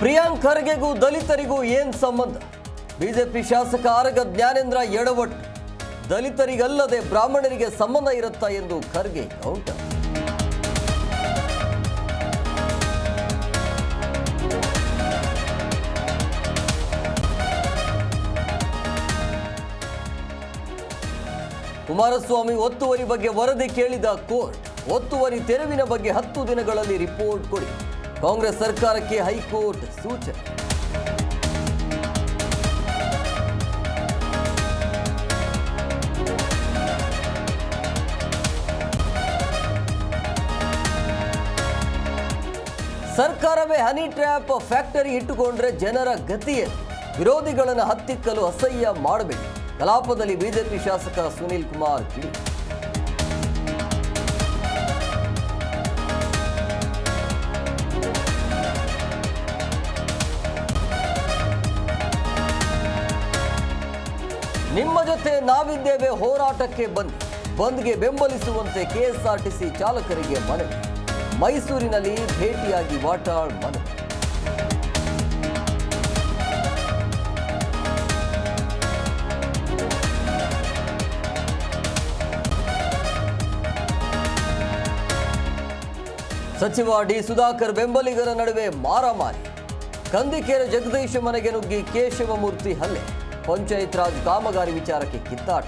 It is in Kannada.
ಪ್ರಿಯಾಂಕ್ ಖರ್ಗೆಗೂ ದಲಿತರಿಗೂ ಏನ್ ಸಂಬಂಧ? ಬಿಜೆಪಿ ಶಾಸಕ ಆರಗ ಜ್ಞಾನೇಂದ್ರ ಎಡವಟ್ಟು. ದಲಿತರಿಗಲ್ಲದೆ ಬ್ರಾಹ್ಮಣರಿಗೆ ಸಂಬಂಧ ಇರುತ್ತಾ ಎಂದು ಖರ್ಗೆ ಕೌಂಟರ್. ಕುಮಾರಸ್ವಾಮಿ ಒತ್ತುವರಿ ಬಗ್ಗೆ ವರದಿ ಕೇಳಿದ ಕೋರ್ಟ್. ಒತ್ತುವರಿ ತೆರವಿನ ಬಗ್ಗೆ 10 ದಿನಗಳಲ್ಲಿ ರಿಪೋರ್ಟ್ ಕೊಡಿ. ಕಾಂಗ್ರೆಸ್ ಸರ್ಕಾರಕ್ಕೆ ಹೈಕೋರ್ಟ್ ಸೂಚನೆ. ಸರ್ಕಾರವೇ ಹನಿ ಟ್ರ್ಯಾಪ್ ಫ್ಯಾಕ್ಟರಿ ಇಟ್ಟುಕೊಂಡ್ರೆ ಜನರ ಗತಿಯೇನು? ವಿರೋಧಿಗಳನ್ನು ಹತ್ತಿಕ್ಕಲು ಅಸಹ್ಯ ಮಾಡಬೇಕು. ಕಲಾಪದಲ್ಲಿ ಬಿಜೆಪಿ ಶಾಸಕ ಸುನೀಲ್ ಕುಮಾರ್ ಕಿಡಿ. ನಿಮ್ಮ ಜೊತೆ ನಾವಿದ್ದೇವೆ ಹೋರಾಟಕ್ಕೆ ಬನ್ನಿ. ಬಂದ್ಗೆ ಬೆಂಬಲಿಸುವಂತೆ ಕೆಎಸ್ಆರ್ಟಿಸಿ ಚಾಲಕರಿಗೆ ಮನವಿ. ಮೈಸೂರಿನಲ್ಲಿ ಭೇಟಿಯಾಗಿ ವಾಟಾಳ್ ಮನವಿ. ಸಚಿವ ಡಿ ಸುಧಾಕರ್ ಬೆಂಬಲಿಗರ ನಡುವೆ ಮಾರಾಮಾರಿ. ಕಂದಿಕೇರ ಜಗದೀಶ್ ಮನೆಗೆ ನುಗ್ಗಿ ಕೇಶವಮೂರ್ತಿ ಹಲ್ಲೆ. ಪಂಚಾಯತ್ ರಾಜ್ ಕಾಮಗಾರಿ ವಿಚಾರಕ್ಕೆ ಕಿತ್ತಾಟ.